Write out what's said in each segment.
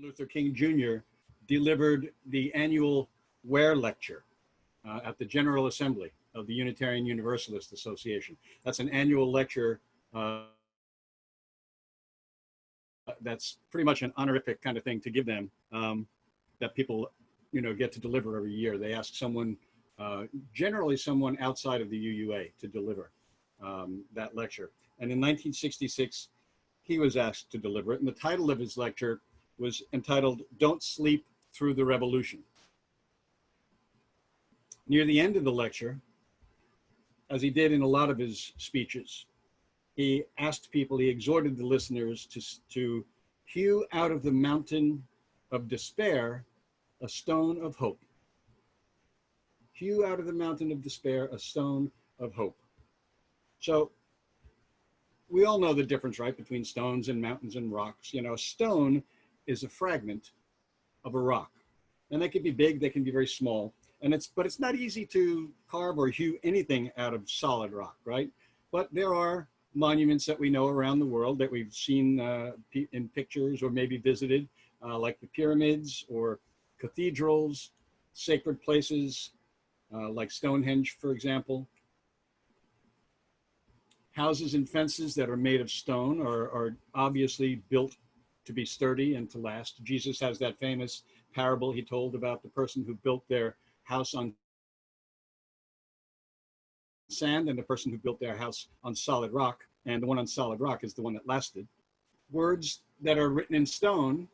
Luther King Jr. delivered the annual Ware Lecture at the General Assembly of the Unitarian Universalist Association. That's an annual lecture that's pretty much an honorific kind of thing to give them, that people, get to deliver every year. They ask someone, generally someone outside of the UUA, to deliver that lecture. And in 1966, he was asked to deliver it. And the title of his lecture was entitled, "Don't Sleep Through the Revolution." Near the end of the lecture, as he did in a lot of his speeches, he asked people, he exhorted the listeners to hew out of the mountain of despair a stone of hope. Hew out of the mountain of despair a stone of hope. So we all know the difference, right, between stones and mountains and rocks. A stone is a fragment of a rock. And they can be big, they can be very small. But it's not easy to carve or hew anything out of solid rock, right? But there are monuments that we know around the world that we've seen in pictures or maybe visited, like the pyramids or cathedrals, sacred places, like Stonehenge, for example. Houses and fences that are made of stone are obviously built to be sturdy and to last. Jesus has that famous parable he told about the person who built their house on sand and the person who built their house on solid rock, and the one on solid rock is the one that lasted. Words that are written in stone,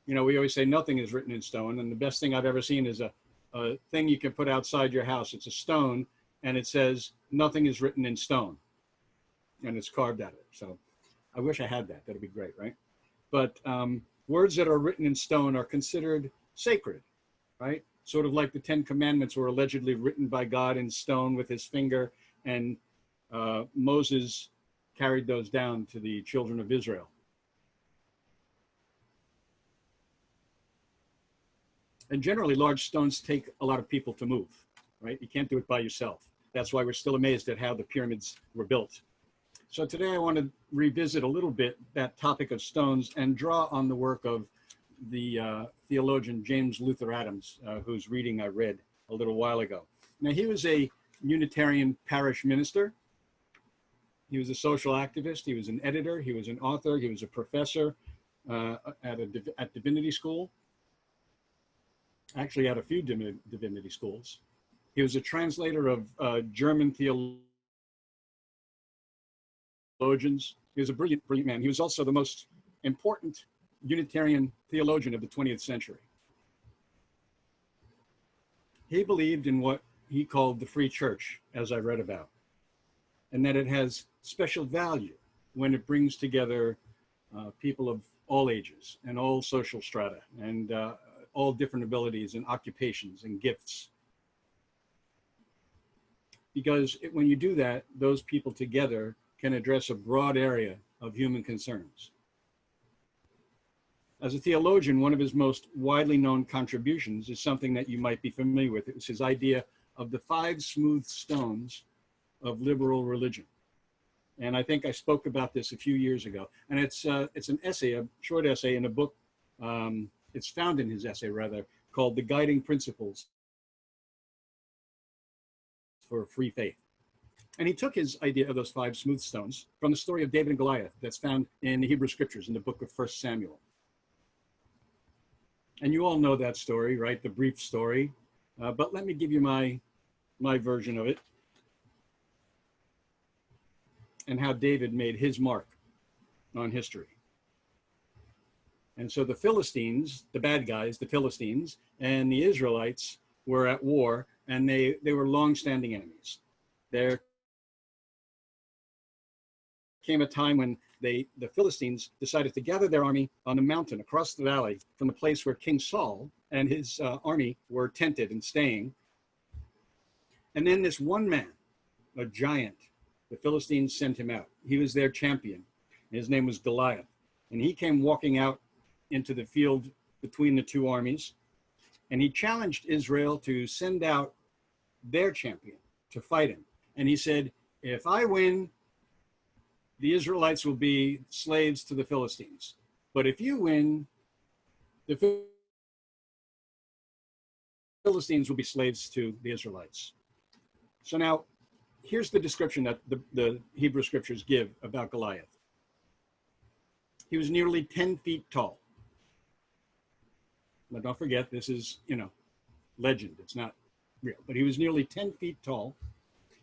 we always say nothing is written in stone, and the best thing I've ever seen is a thing you can put outside your house. It's a stone, and it says, "Nothing is written in stone," and it's carved out of it. So I wish I had that. That'd be great, right? But words that are written in stone are considered sacred, right? Sort of like the 10 Commandments were allegedly written by God in stone with his finger, and Moses carried those down to the children of Israel. And generally, large stones take a lot of people to move, right? You can't do it by yourself. That's why we're still amazed at how the pyramids were built. So today I want to revisit a little bit that topic of stones and draw on the work of the theologian James Luther Adams, whose reading I read a little while ago. Now, he was a Unitarian parish minister. He was a social activist. He was an editor. He was an author. He was a professor at Divinity School. Actually, at a few divinity schools. He was a translator of German theologians. He was a brilliant, brilliant man. He was also the most important Unitarian theologian of the 20th century. He believed in what he called the free church, as I read about, and that it has special value when it brings together people of all ages and all social strata and all different abilities and occupations and gifts. Because when you do that, those people together can address a broad area of human concerns. As a theologian, one of his most widely known contributions is something that you might be familiar with. It was his idea of the 5 smooth stones of liberal religion. And I think I spoke about this a few years ago. And it's an essay, a short essay in a book. It's found in his essay, rather, called "The Guiding Principles for Free Faith." And he took his idea of those 5 smooth stones from the story of David and Goliath that's found in the Hebrew Scriptures in the book of 1 Samuel. And you all know that story, right? The brief story. But let me give you my version of it and how David made his mark on history. And so the Philistines, the bad guys, the Philistines, and the Israelites were at war, and they were long-standing enemies. There came a time when the Philistines decided to gather their army on a mountain across the valley from the place where King Saul and his army were tented and staying. And then this one man, a giant, the Philistines sent him out. He was their champion. His name was Goliath. And he came walking out into the field between the two armies. And he challenged Israel to send out their champion to fight him. And he said, if I win, the Israelites will be slaves to the Philistines. But if you win, the Philistines will be slaves to the Israelites. So now, here's the description that the Hebrew scriptures give about Goliath. He was nearly 10 feet tall. But don't forget, this is, legend. It's not real. But he was nearly 10 feet tall.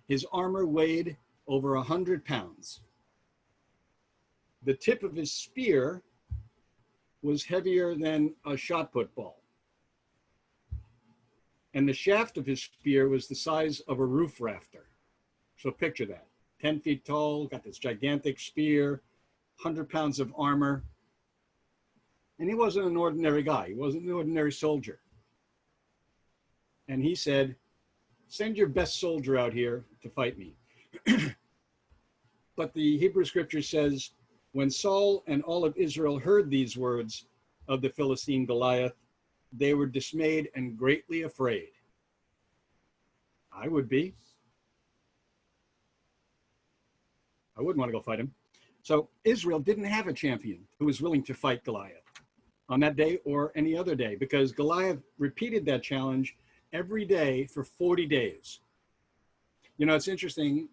His armor weighed over 100 pounds. The tip of his spear was heavier than a shot put ball. And the shaft of his spear was the size of a roof rafter. So picture that. 10 feet tall, got this gigantic spear, 100 pounds of armor. And he wasn't an ordinary guy. He wasn't an ordinary soldier. And he said, send your best soldier out here to fight me. But the Hebrew scripture says, when Saul and all of Israel heard these words of the Philistine Goliath, they were dismayed and greatly afraid. I would be. I wouldn't want to go fight him. So Israel didn't have a champion who was willing to fight Goliath on that day or any other day, because Goliath repeated that challenge every day for 40 days. It's interesting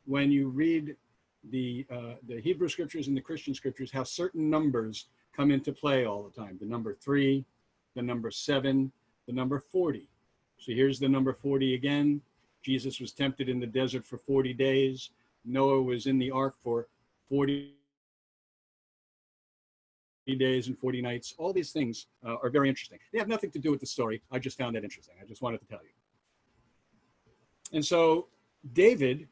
when you read the Hebrew scriptures and the Christian scriptures, how certain numbers come into play all the time. The number 3, the number 7, the number 40. So here's the number 40 again. Jesus was tempted in the desert for 40 days. Noah was in the ark for 40 days and 40 nights. All these things are very interesting. They have nothing to do with the story. I just found that interesting. I just wanted to tell you. And so David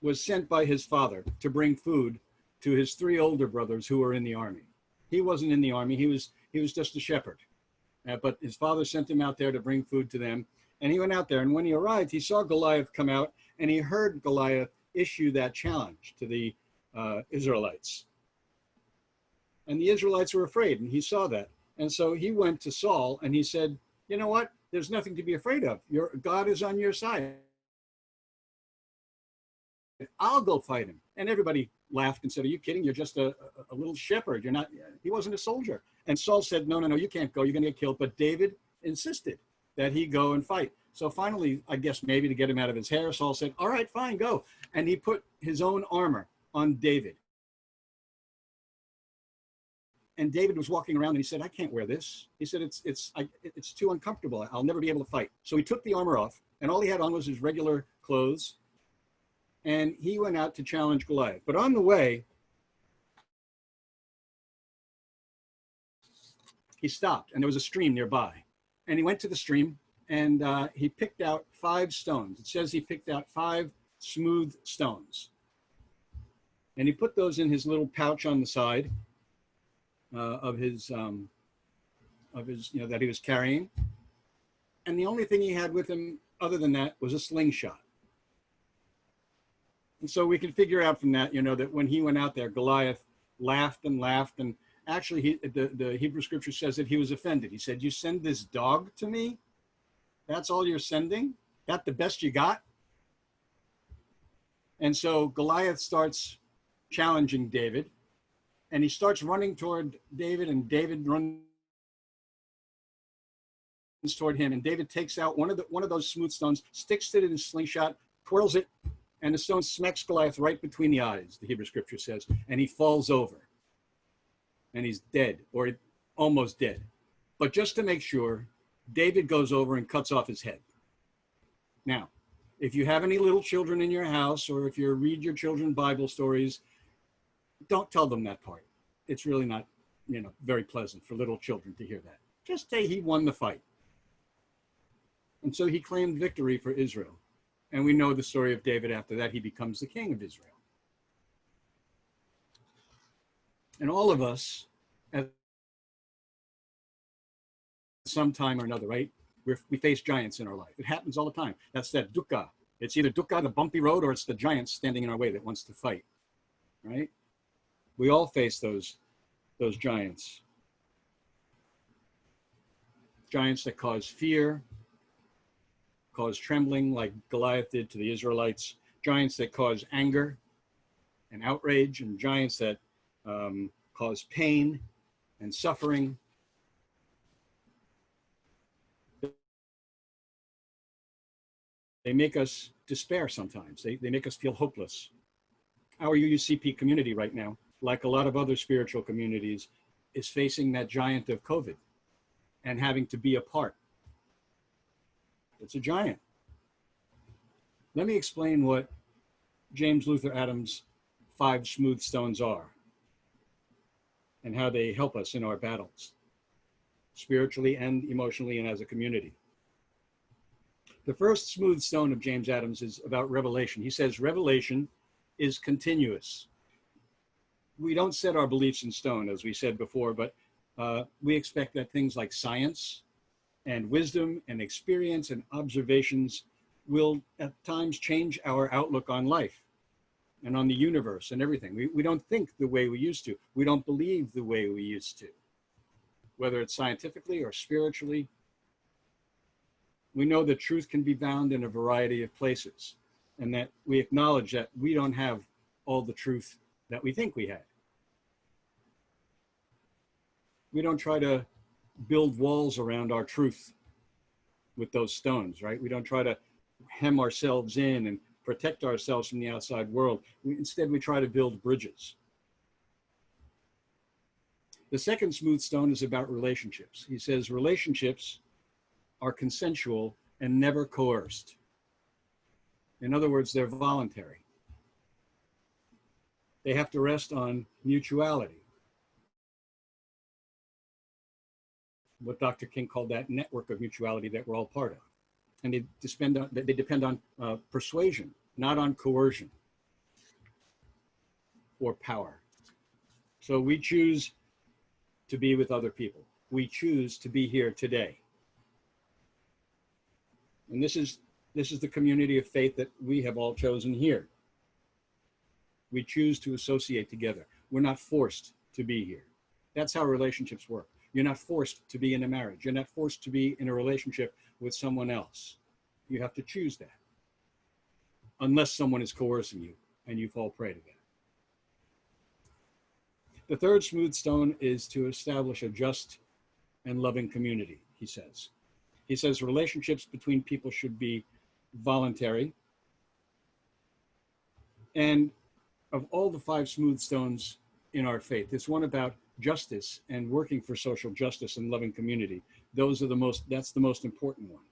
was sent by his father to bring food to his 3 older brothers who were in the army. He wasn't in the army. He was just a shepherd. But his father sent him out there to bring food to them. And he went out there. And when he arrived, he saw Goliath come out, and he heard Goliath issue that challenge to the Israelites. And the Israelites were afraid, and he saw that. And so he went to Saul, and he said, you know what? There's nothing to be afraid of. God is on your side. I'll go fight him. And everybody laughed and said, are you kidding? You're just a little shepherd. You're not, he wasn't a soldier. And Saul said, no, you can't go. You're going to get killed. But David insisted that he go and fight. So finally, I guess maybe to get him out of his hair, Saul said, all right, fine, go. And he put his own armor on David. And David was walking around and he said, I can't wear this. He said, it's too uncomfortable. I'll never be able to fight. So he took the armor off, and all he had on was his regular clothes. And he went out to challenge Goliath. But on the way, he stopped, and there was a stream nearby. And he went to the stream, and he picked out 5 stones. It says he picked out 5 smooth stones. And he put those in his little pouch on the side of his that he was carrying. And the only thing he had with him other than that was a slingshot. And so we can figure out from that, that when he went out there, Goliath laughed and laughed. And actually, the Hebrew scripture says that he was offended. He said, you send this dog to me? That's all you're sending? That the best you got? And so Goliath starts challenging David. And he starts running toward David, and David runs toward him. And David takes out one of those smooth stones, sticks it in his slingshot, twirls it, and the stone smacks Goliath right between the eyes, the Hebrew scripture says, and he falls over. And he's dead, or almost dead. But just to make sure, David goes over and cuts off his head. Now, if you have any little children in your house, or if you read your children Bible stories, don't tell them that part. It's really not, very pleasant for little children to hear that. Just say he won the fight. And so he claimed victory for Israel. And we know the story of David after that. He becomes the king of Israel. And all of us, at some time or another, right? We face giants in our life. It happens all the time. That's that dukkha. It's either dukkha, the bumpy road, or it's the giant standing in our way that wants to fight, right? We all face those giants. Giants that cause fear, cause trembling like Goliath did to the Israelites. Giants that cause anger and outrage, and giants that cause pain and suffering. They make us despair sometimes. They make us feel hopeless. Our UUCP community right now, like a lot of other spiritual communities, is facing that giant of COVID and having to be apart. It's a giant. Let me explain what James Luther Adams' 5 smooth stones are and how they help us in our battles, spiritually and emotionally and as a community. The first smooth stone of James Adams is about revelation. He says revelation is continuous. We don't set our beliefs in stone, as we said before, but we expect that things like science and wisdom and experience and observations will at times change our outlook on life and on the universe and everything. We don't think the way we used to. We don't believe the way we used to, whether it's scientifically or spiritually. We know that truth can be found in a variety of places, and that we acknowledge that we don't have all the truth that we think we had. We don't try to build walls around our truth with those stones, right? We don't try to hem ourselves in and protect ourselves from the outside world. Instead, we try to build bridges. The second smooth stone is about relationships. He says relationships are consensual and never coerced. In other words, they're voluntary. They have to rest on mutuality. What Dr. King called that network of mutuality that we're all part of. And they depend on persuasion, not on coercion or power. So we choose to be with other people. We choose to be here today. And this is the community of faith that we have all chosen here. We choose to associate together. We're not forced to be here. That's how relationships work. You're not forced to be in a marriage. You're not forced to be in a relationship with someone else. You have to choose that. Unless someone is coercing you and you fall prey to that. The third smooth stone is to establish a just and loving community, he says. He says relationships between people should be voluntary. And of all the 5 smooth stones in our faith, this one about justice and working for social justice and loving community, that's the most important one.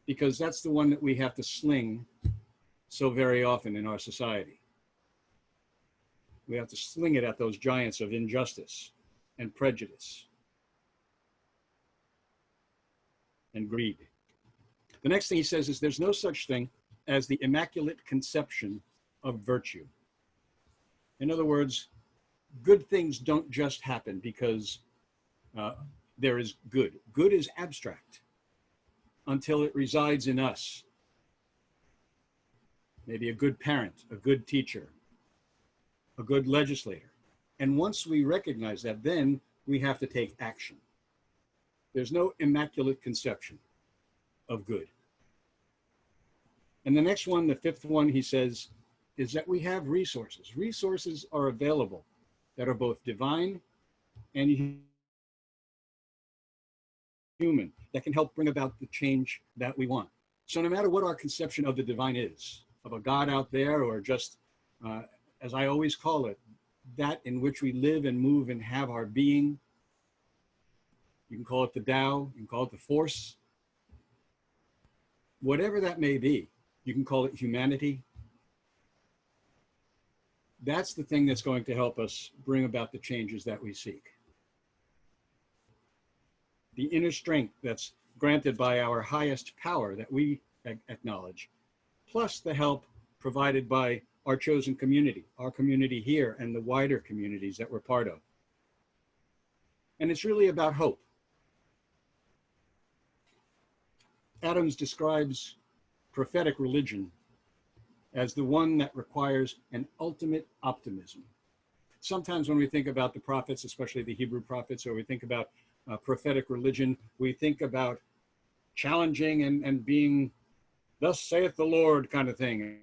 Because that's the one that we have to sling so very often in our society. We have to sling it at those giants of injustice and prejudice and greed. The next thing he says is there's no such thing as the immaculate conception of virtue. In other words, good things don't just happen because there is good. Good is abstract until it resides in us. Maybe a good parent, a good teacher, a good legislator. And once we recognize that, then we have to take action. There's no immaculate conception of good. And the next one, the 5th one, he says, is that we have resources. Resources are available that are both divine and human, that can help bring about the change that we want. So no matter what our conception of the divine is, of a God out there, or just, as I always call it, that in which we live and move and have our being, you can call it the Tao, you can call it the force, whatever that may be, you can call it humanity. That's the thing that's going to help us bring about the changes that we seek. The inner strength that's granted by our highest power that we acknowledge, plus the help provided by our chosen community, our community here, and the wider communities that we're part of. And it's really about hope. Adams describes prophetic religion as the one that requires an ultimate optimism. Sometimes when we think about the prophets, especially the Hebrew prophets, or we think about prophetic religion, we think about challenging and being, thus saith the Lord kind of thing.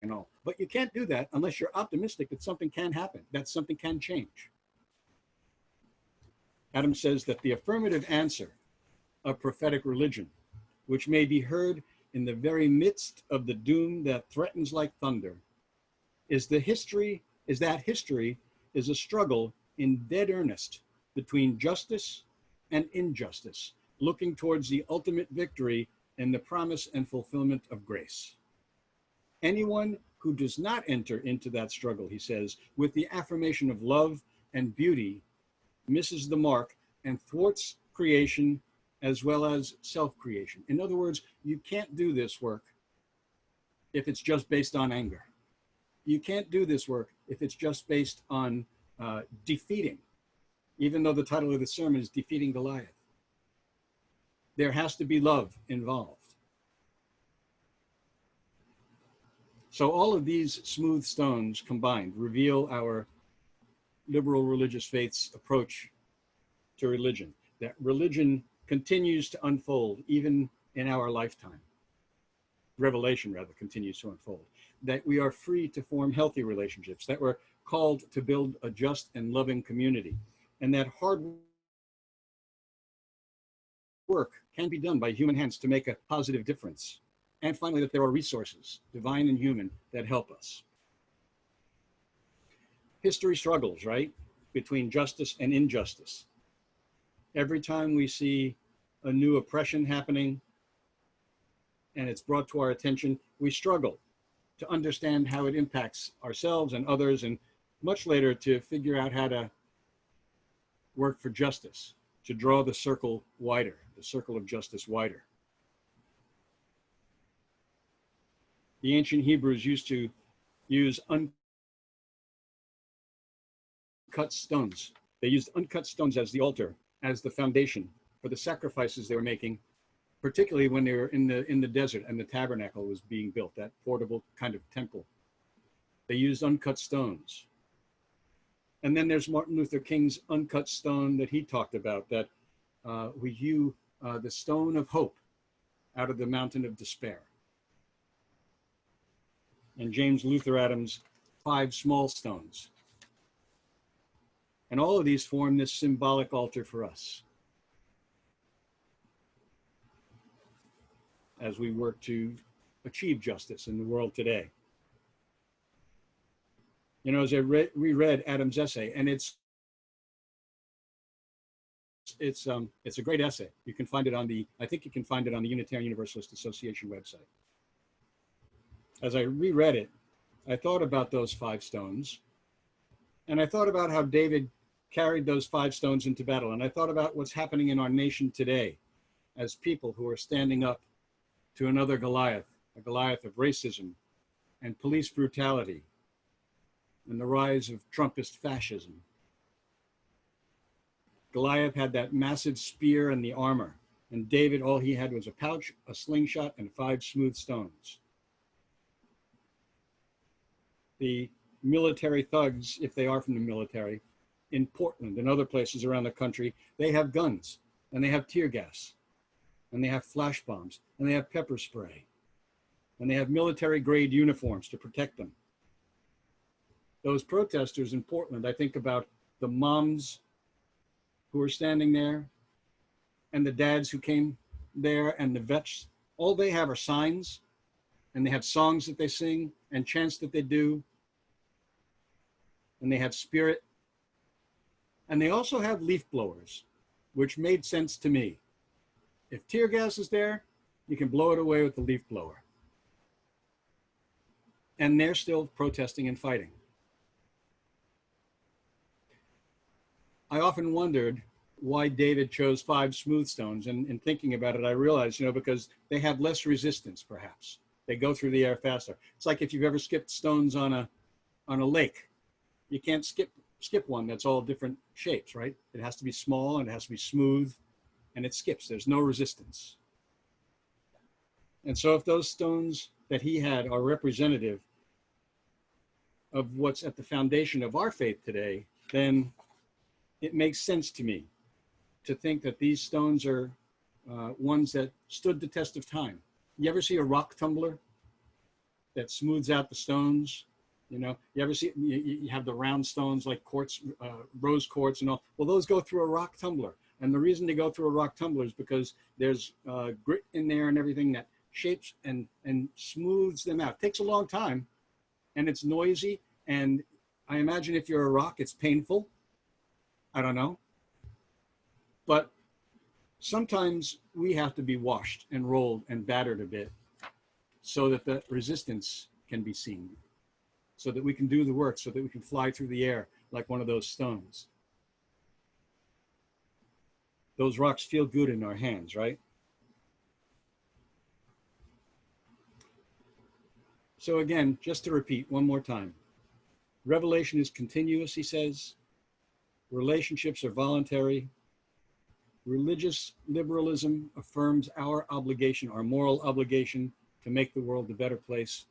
You know, but you can't do that unless you're optimistic that something can happen, that something can change. Adams says that the affirmative answer a prophetic religion, which may be heard in the very midst of the doom that threatens like thunder, is that history is a struggle in dead earnest between justice and injustice, looking towards the ultimate victory and the promise and fulfillment of grace. Anyone who does not enter into that struggle, he says, with the affirmation of love and beauty misses the mark and thwarts creation as well as self-creation. In other words, you can't do this work if it's just based on anger. You can't do this work if it's just based on defeating, even though the title of the sermon is Defeating Goliath. There has to be love involved. So all of these smooth stones combined reveal our liberal religious faith's approach to religion, that religion continues to unfold even in our lifetime. Revelation, rather, continues to unfold, that we are free to form healthy relationships, that we're called to build a just and loving community, and that hard work can be done by human hands to make a positive difference. And finally, that there are resources, divine and human, that help us. History struggles, right, between justice and injustice. Every time we see a new oppression happening and it's brought to our attention, we struggle to understand how it impacts ourselves and others, and much later to figure out how to work for justice, to draw the circle wider, the circle of justice wider. The ancient Hebrews used to use uncut stones. They used uncut stones as the altar, as the foundation for the sacrifices they were making, particularly when they were in the desert and the tabernacle was being built, that portable kind of temple. They used uncut stones. And then there's Martin Luther King's uncut stone that he talked about, that we hew the stone of hope out of the mountain of despair. And James Luther Adams' 5 small stones. And all of these form this symbolic altar for us as we work to achieve justice in the world today. You know, as I reread Adams' essay, and it's a great essay. You can find it on I think you can find it on the Unitarian Universalist Association website. As I reread it, I thought about those 5 stones, and I thought about how David carried those 5 stones into battle, and I thought about what's happening in our nation today as people who are standing up to another Goliath, a Goliath of racism and police brutality and the rise of Trumpist fascism. Goliath had that massive spear and the armor, and David, all he had was a pouch, a slingshot, and 5 smooth stones. The military thugs, if they are from the military, in Portland and other places around the country, they have guns, and they have tear gas, and they have flash bombs, and they have pepper spray, and they have military grade uniforms to protect them. Those protesters in Portland, I think about the moms who are standing there and the dads who came there and the vets. All they have are signs, and they have songs that they sing and chants that they do, and they have spirit, and they also have leaf blowers, which made sense to me. If tear gas is there, you can blow it away with the leaf blower. And they're still protesting and fighting. I often wondered why David chose 5 smooth stones, and in thinking about it, I realized, because they have less resistance, perhaps. They go through the air faster. It's like if you've ever skipped stones on a lake. You can't skip one that's all different shapes, right? It has to be small, and it has to be smooth, and it skips. There's no resistance. And so if those stones that he had are representative of what's at the foundation of our faith today, then it makes sense to me to think that these stones are ones that stood the test of time. You ever see a rock tumbler that smooths out the stones? You ever see, you have the round stones like quartz, rose quartz and all. Well, those go through a rock tumbler. And the reason they go through a rock tumbler is because there's grit in there and everything that shapes and smooths them out. It takes a long time, and it's noisy. And I imagine if you're a rock, it's painful. I don't know. But sometimes we have to be washed and rolled and battered a bit so that the resistance can be seen, so that we can do the work, so that we can fly through the air like one of those stones. Those rocks feel good in our hands, right? So again, just to repeat one more time, revelation is continuous, he says. Relationships are voluntary. Religious liberalism affirms our obligation, our moral obligation to make the world a better place.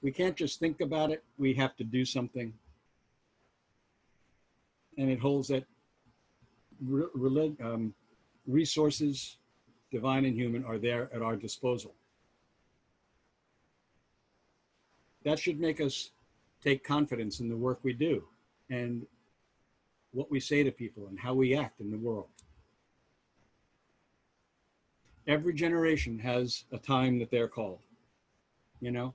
We can't just think about it, we have to do something. And it holds that resources, divine and human, are there at our disposal. That should make us take confidence in the work we do and what we say to people and how we act in the world. Every generation has a time that they're called. You know,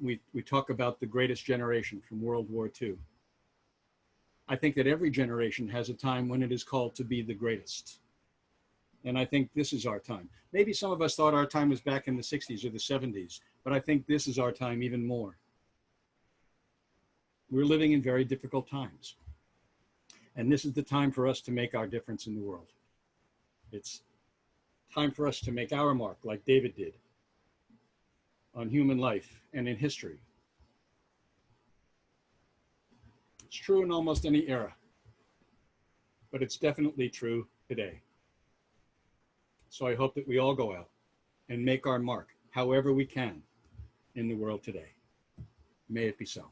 we talk about the greatest generation from World War II. I think that every generation has a time when it is called to be the greatest. And I think this is our time. Maybe some of us thought our time was back in the 60s or the 70s, but I think this is our time even more. We're living in very difficult times. And this is the time for us to make our difference in the world. It's time for us to make our mark like David did on human life and in history. It's true in almost any era, but it's definitely true today. So I hope that we all go out and make our mark however we can in the world today. May it be so.